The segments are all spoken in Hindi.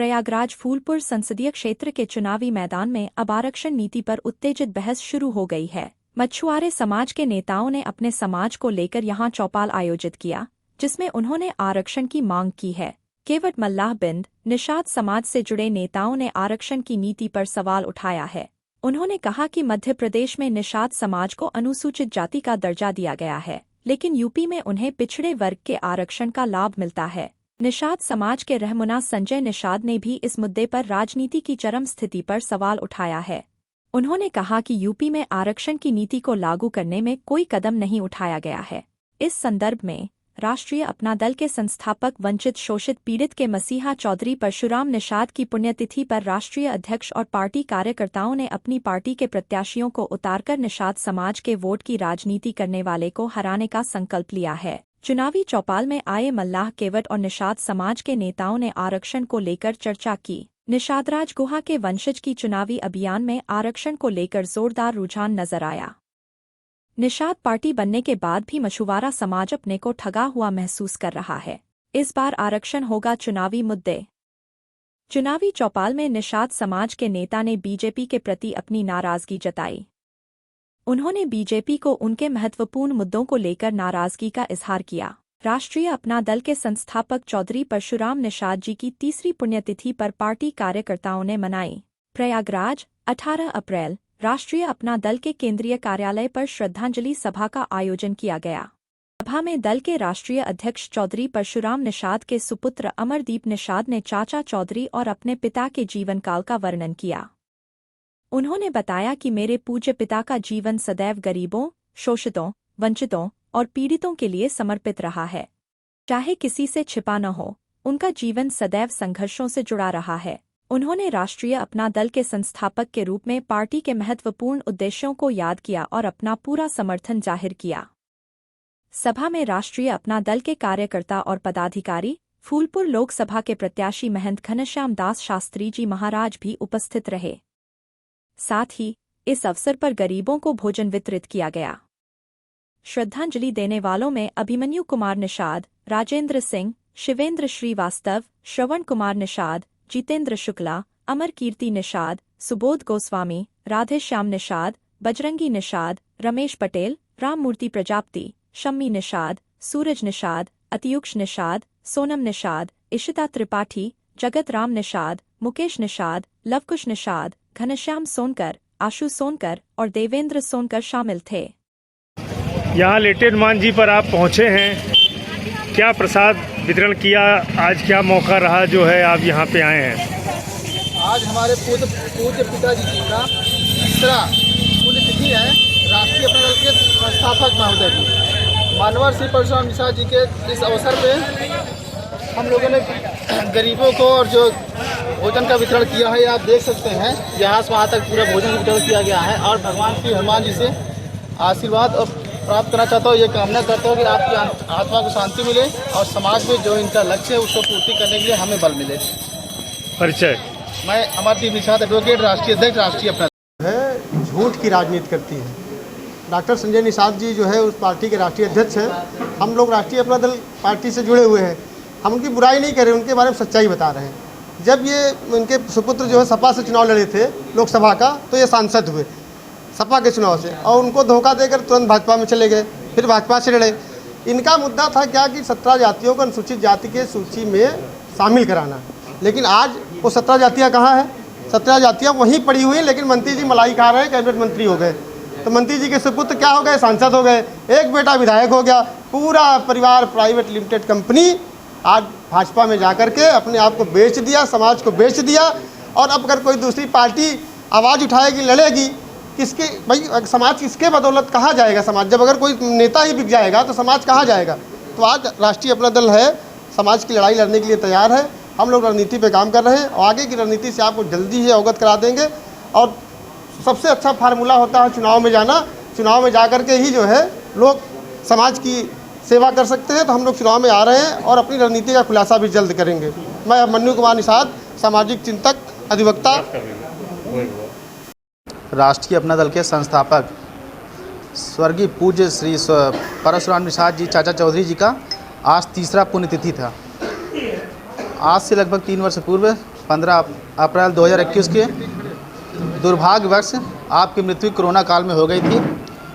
प्रयागराज फूलपुर संसदीय क्षेत्र के चुनावी मैदान में अब आरक्षण नीति पर उत्तेजित बहस शुरू हो गई है। मछुआरे समाज के नेताओं ने अपने समाज को लेकर यहां चौपाल आयोजित किया, जिसमें उन्होंने आरक्षण की मांग की है। केवट मल्लाह बिंद निषाद समाज से जुड़े नेताओं ने आरक्षण की नीति पर सवाल उठाया है। उन्होंने कहा कि मध्य प्रदेश में निषाद समाज को अनुसूचित जाति का दर्जा दिया गया है, लेकिन यूपी में उन्हें पिछड़े वर्ग के आरक्षण का लाभ मिलता है। निषाद समाज के रहनुमा संजय निषाद ने भी इस मुद्दे पर राजनीति की चरम स्थिति पर सवाल उठाया है। उन्होंने कहा कि यूपी में आरक्षण की नीति को लागू करने में कोई कदम नहीं उठाया गया है। इस संदर्भ में राष्ट्रीय अपना दल के संस्थापक वंचित शोषित पीड़ित के मसीहा चौधरी परशुराम निषाद की पुण्यतिथि पर राष्ट्रीय अध्यक्ष और पार्टी कार्यकर्ताओं ने अपनी पार्टी के प्रत्याशियों को उतारकर निषाद समाज के वोट की राजनीति करने वाले को हराने का संकल्प लिया है। चुनावी चौपाल में आए मल्लाह केवट और निषाद समाज के नेताओं ने आरक्षण को लेकर चर्चा की। निषादराज गुहा के वंशज की चुनावी अभियान में आरक्षण को लेकर जोरदार रुझान नजर आया। निषाद पार्टी बनने के बाद भी मछुआरा समाज अपने को ठगा हुआ महसूस कर रहा है। इस बार आरक्षण होगा चुनावी मुद्दे। चुनावी चौपाल में निषाद समाज के नेता ने बीजेपी के प्रति अपनी नाराजगी जताई। उन्होंने बीजेपी को उनके महत्वपूर्ण मुद्दों को लेकर नाराजगी का इजहार किया। राष्ट्रीय अपना दल के संस्थापक चौधरी परशुराम निषाद जी की तीसरी पुण्यतिथि पर पार्टी कार्यकर्ताओं ने मनाई। प्रयागराज 18 अप्रैल राष्ट्रीय अपना दल के केंद्रीय कार्यालय पर श्रद्धांजलि सभा का आयोजन किया गया। सभा में दल के राष्ट्रीय अध्यक्ष चौधरी परशुराम निषाद के सुपुत्र अमरदीप निषाद ने चाचा चौधरी और अपने पिता के जीवनकाल का वर्णन किया। उन्होंने बताया कि मेरे पूज्य पिता का जीवन सदैव गरीबों, शोषितों, वंचितों और पीड़ितों के लिए समर्पित रहा है। चाहे किसी से छिपा न हो, उनका जीवन सदैव संघर्षों से जुड़ा रहा है। उन्होंने राष्ट्रीय अपना दल के संस्थापक के रूप में पार्टी के महत्वपूर्ण उद्देश्यों को याद किया और अपना पूरा समर्थन जाहिर किया। सभा में राष्ट्रीय अपना दल के कार्यकर्ता और पदाधिकारी, फूलपुर लोकसभा के प्रत्याशी महंत घनश्याम दास शास्त्री जी महाराज भी उपस्थित रहे। साथ ही इस अवसर पर गरीबों को भोजन वितरित किया गया। श्रद्धांजलि देने वालों में अभिमन्यु कुमार निषाद, राजेंद्र सिंह, शिवेंद्र श्रीवास्तव, श्रवण कुमार निषाद, जितेंद्र शुक्ला, अमर कीर्ति निषाद, सुबोध गोस्वामी, राधेश्याम निषाद, बजरंगी निषाद, रमेश पटेल, राममूर्ति प्रजापति, शम्मी निषाद, सूरज निषाद, अतियुक्ष निषाद, सोनम निषाद, इशिता त्रिपाठी, जगत राम निषाद, मुकेश निषाद, लवकुश निषाद, घनश्याम सोनकर, आशु सोनकर और देवेंद्र सोनकर शामिल थे। यहाँ लेटे हनुमान जी पर आप पहुँचे हैं, क्या प्रसाद वितरण किया? आज क्या मौका रहा जो है आप यहाँ पे आए हैं? आज हमारे पूज्य पिताजी जी का तीसरा पुण्यतिथि है। राष्ट्रीय अपना दल के संस्थापक महोदय जी मानवर श्री परशुराम निषाद जी के इस अवसर पे हम लोगों ने गरीबों को और जो भोजन का वितरण किया है, आप देख सकते हैं यहाँ से वहाँ तक पूरा भोजन वितरण किया गया है। और भगवान श्री हनुमान जी से आशीर्वाद और प्राप्त करना चाहता हूँ, ये कामना करता हूँ कि आपकी आत्मा को शांति मिले और समाज में जो इनका लक्ष्य है उसको पूर्ति करने के लिए हमें बल मिले। परिचय: मैं अमरदीप निषाद, एडवोकेट, राष्ट्रीय अध्यक्ष, राष्ट्रीय अपना है झूठ की राजनीति करती है। डॉक्टर संजय निषाद जी जो है उस पार्टी के राष्ट्रीय अध्यक्ष हैं। हम लोग राष्ट्रीय अपना दल पार्टी से जुड़े हुए हैं। हम उनकी बुराई नहीं कर रहे, उनके बारे में सच्चाई बता रहे हैं। जब ये उनके सुपुत्र जो है सपा से चुनाव लड़े थे लोकसभा का, तो ये सांसद हुए सपा के चुनाव से, और उनको धोखा देकर तुरंत भाजपा में चले गए, फिर भाजपा से लड़े। इनका मुद्दा था क्या कि 17 जातियों को अनुसूचित जाति के सूची में शामिल कराना। लेकिन आज वो 17 जातियाँ कहाँ हैं? 17 जातियाँ वहीं पड़ी हुई, लेकिन मंत्री जी मलाई खा रहे हैं, कैबिनेट मंत्री हो गए। तो मंत्री जी के सुपुत्र क्या हो गए? सांसद हो गए। एक बेटा विधायक हो गया। पूरा परिवार प्राइवेट लिमिटेड कंपनी आज भाजपा में जाकर के अपने आप को बेच दिया, समाज को बेच दिया। और अब अगर कोई दूसरी पार्टी आवाज़ उठाएगी, लड़ेगी, किसके भाई समाज किसके बदौलत कहाँ जाएगा समाज? जब अगर कोई नेता ही बिक जाएगा तो समाज कहाँ जाएगा? तो आज राष्ट्रीय अपना दल है, समाज की लड़ाई लड़ने के लिए तैयार है। हम लोग रणनीति पे काम कर रहे हैं और आगे की रणनीति से आपको जल्दी ही अवगत करा देंगे। और सबसे अच्छा फार्मूला होता है चुनाव में जाना। चुनाव में जा कर के ही जो है लोग समाज की सेवा कर सकते हैं। तो हम लोग चुनाव में आ रहे हैं और अपनी रणनीति का खुलासा भी जल्द करेंगे। मैं अभिमन्यु कुमार निषाद, सामाजिक चिंतक, अधिवक्ता, राष्ट्रीय अपना दल के संस्थापक स्वर्गीय पूज्य श्री परशुराम निषाद जी चाचा चौधरी जी का आज तीसरा पुण्यतिथि था। आज से लगभग 3 वर्ष पूर्व 15 अप्रैल 2021 के दुर्भाग्यवश आपकी मृत्यु कोरोना काल में हो गई थी।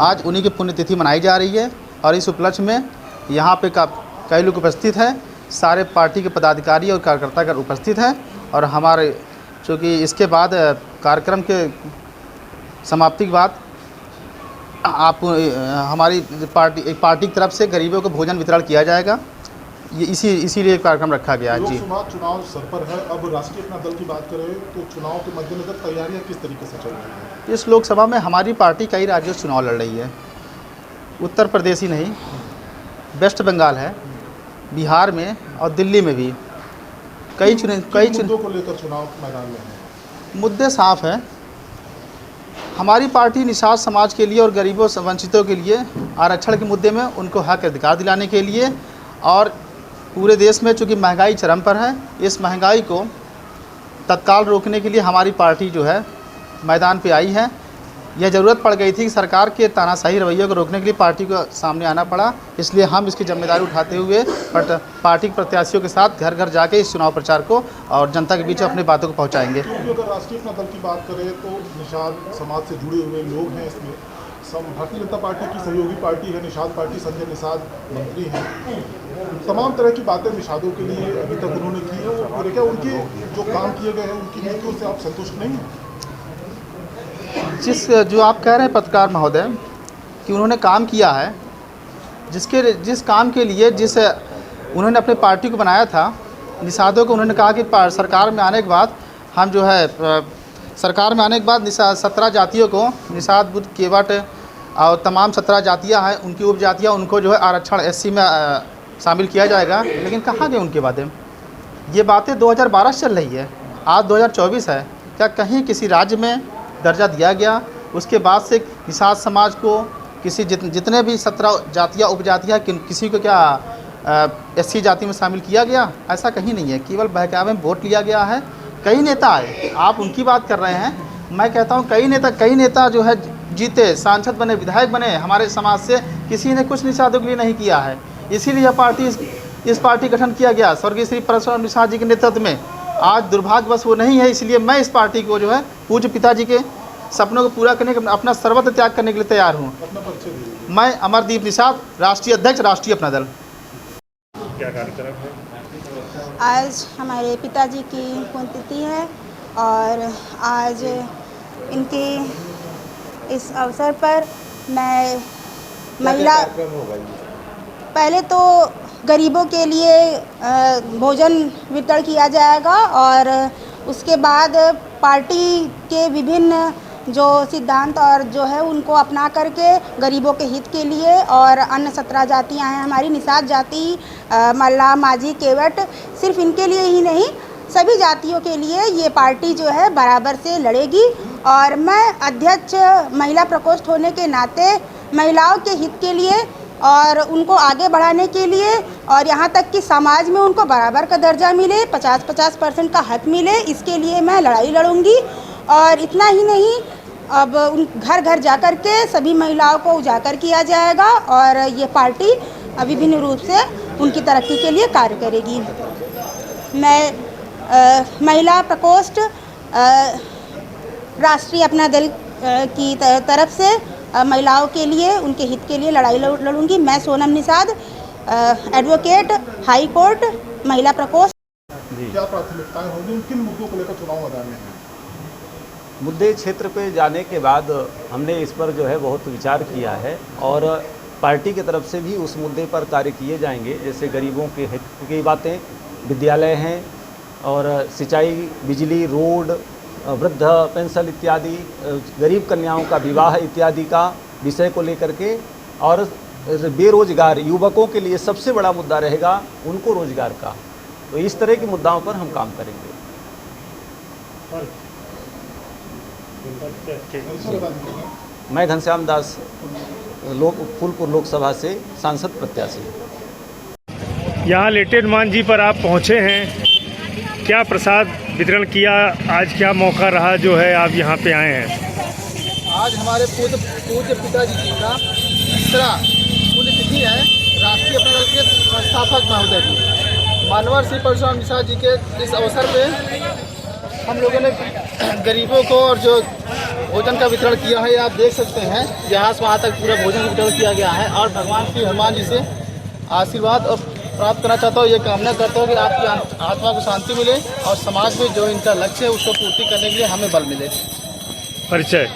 आज उन्हीं की पुण्यतिथि मनाई जा रही है और इस उपलक्ष्य में यहाँ पे कई लोग उपस्थित हैं। सारे पार्टी के पदाधिकारी और कार्यकर्ता कर उपस्थित हैं और हमारे चूँकि इसके बाद कार्यक्रम के समाप्ति के बाद आप हमारी पार्टी की तरफ से गरीबों को भोजन वितरण किया जाएगा। ये इसीलिए कार्यक्रम रखा गया है। जी, लोकसभा चुनाव सर पर है। अब राष्ट्रीय अपना दल की बात करें तो चुनाव के मद्देनजर तैयारियां किस तरीके से चल रही हैं? इस लोकसभा में हमारी पार्टी कई राज्यों से चुनाव लड़ रही है। उत्तर प्रदेश ही नहीं, वेस्ट बंगाल है, बिहार में और दिल्ली में भी कई मुद्दों को लेकर चुनाव मैदान में है। मुद्दे साफ हैं। हमारी पार्टी निषाद समाज के लिए और गरीबों वंचितों के लिए आरक्षण के मुद्दे में उनको हक अधिकार दिलाने के लिए और पूरे देश में चूँकि महंगाई चरम पर है, इस महंगाई को तत्काल रोकने के लिए हमारी पार्टी जो है मैदान पे आई है। यह ज़रूरत पड़ गई थी कि सरकार के तानाशाही रवैये को रोकने के लिए पार्टी को सामने आना पड़ा। इसलिए हम इसकी जिम्मेदारी उठाते हुए पार्टी के प्रत्याशियों के साथ घर घर जाके इस चुनाव प्रचार को और जनता के बीच अपनी बातों को पहुंचाएंगे। क्योंकि अगर राष्ट्रीय अपना दल की बात करें तो निषाद समाज से जुड़े हुए लोग हैं इसमें। भारतीय जनता पार्टी की सहयोगी पार्टी है निषाद पार्टी, संजय निषाद मंत्री हैं। तमाम तरह की बातें निषादों के लिए अभी तक उन्होंने की है और क्या उनके जो काम किए गए हैं उनकी नीतियों से आप संतुष्ट नहीं हैं? जो आप कह रहे हैं पत्रकार महोदय कि उन्होंने काम किया है, जिस काम के लिए उन्होंने अपने पार्टी को बनाया था, निषादों को उन्होंने कहा कि सरकार में आने के बाद हम जो है सरकार में आने के बाद 17 जातियों को निषाद, बुद्ध, केवट और तमाम 17 जातियाँ हैं उनकी उपजातियाँ उनको जो है आरक्षण SC में शामिल किया जाएगा। लेकिन कहाँ गए उनके बातें? ये बातें 2012 से चल रही है, आज 2024 है। क्या कहीं किसी राज्य में दर्जा दिया गया? उसके बाद से निषाद समाज को किसी जितने भी 17 जातियाँ उपजातियाँ किसी को क्या SC जाति में शामिल किया गया? ऐसा कहीं नहीं है। केवल बहकावे में वोट लिया गया है। कई नेता आए, आप उनकी बात कर रहे हैं। मैं कहता हूँ कई नेता जो है जीते, सांसद बने, विधायक बने हमारे समाज से, किसी ने कुछ निषादों के लिए नहीं किया है। इसीलिए यह इस पार्टी गठन किया गया स्वर्गीय श्री परशुराम निषाद जी के नेतृत्व में। आज दुर्भाग्यवश वो नहीं है, इसलिए मैं इस पार्टी को जो है पूज्य पिताजी के सपनों को पूरा करने के अपना सर्वत्र त्याग करने के लिए तैयार हूँ। मैं अमरदीप निषाद, राष्ट्रीय अध्यक्ष, राष्ट्रीय अपना दल। क्या कार्यक्रम है? आज हमारे पिताजी की पुण्यतिथि है और आज इनके इस अवसर पर मैं महिला पहले तो गरीबों के लिए भोजन वितरण किया जाएगा और उसके बाद पार्टी के विभिन्न जो सिद्धांत और जो है उनको अपना करके गरीबों के हित के लिए और अन्य 17 जातियां हैं हमारी, निषाद जाति, मल्लाह, माझी, केवट, सिर्फ इनके लिए ही नहीं सभी जातियों के लिए ये पार्टी जो है बराबर से लड़ेगी। और मैं अध्यक्ष महिला प्रकोष्ठ होने के नाते महिलाओं के हित के लिए और उनको आगे बढ़ाने के लिए और यहाँ तक कि समाज में उनको बराबर का दर्जा मिले, 50-50% का हक मिले, इसके लिए मैं लड़ाई लड़ूंगी। और इतना ही नहीं, अब उन घर घर जाकर के सभी महिलाओं को उजागर किया जाएगा और ये पार्टी विभिन्न रूप से उनकी तरक्की के लिए कार्य करेगी। मैं महिला प्रकोष्ठ राष्ट्रीय अपना दल की तरफ से महिलाओं के लिए, उनके हित के लिए लड़ाई लड़ूंगी। मैं Sonam Nishad, advocate, high court, महिला प्रकोष्ठ। क्या प्राथमिकताएं होंगी, किन मुद्दों को लेकर चुनाव मैदान में है? मुद्दे क्षेत्र पे जाने के बाद हमने इस पर जो है बहुत विचार किया है और पार्टी की तरफ से भी उस मुद्दे पर कार्य किए जाएंगे। जैसे गरीबों के हित की बातें, विद्यालय हैं और सिंचाई, बिजली, रोड, वृद्ध पेंशन इत्यादि, गरीब कन्याओं का विवाह इत्यादि का विषय को लेकर के, और बेरोजगार युवकों के लिए सबसे बड़ा मुद्दा रहेगा उनको रोजगार का। तो इस तरह के मुद्दाओं पर हम काम करेंगे। मैं घनश्याम दास, फूलपुर लोकसभा से सांसद प्रत्याशी। यहाँ लेटेन मान जी पर आप पहुँचे हैं, क्या प्रसाद वितरण किया? आज क्या मौका रहा जो है आप यहाँ पे आए हैं? आज हमारे पूज्य पिताजी जी का तीसरा पुण्यतिथि है राष्ट्रीय अपना दल के संस्थापक महोदय की। मानवर श्री परशुराम निषाद जी के इस अवसर पे हम लोगों ने गरीबों को और जो भोजन का वितरण किया है, आप देख सकते हैं यहाँ से वहाँ तक पूरा भोजन का वितरण किया गया है। और भगवान श्री हनुमान जी से आशीर्वाद और प्राप्त करना चाहता हूँ, ये कामना करता हूँ कि आपकी आत्मा को शांति मिले और समाज में जो इनका लक्ष्य है उसको पूर्ति करने के लिए हमें बल मिले। परिचय।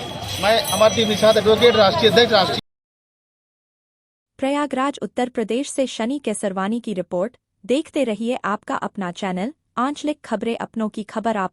मैं अमरदीप निषाद, एडवोकेट, राष्ट्रीय अध्यक्ष, राष्ट्रीय। प्रयागराज उत्तर प्रदेश से शनि केसरवानी की रिपोर्ट। देखते रहिए आपका अपना चैनल आंचलिक खबरें, अपनों की खबर आप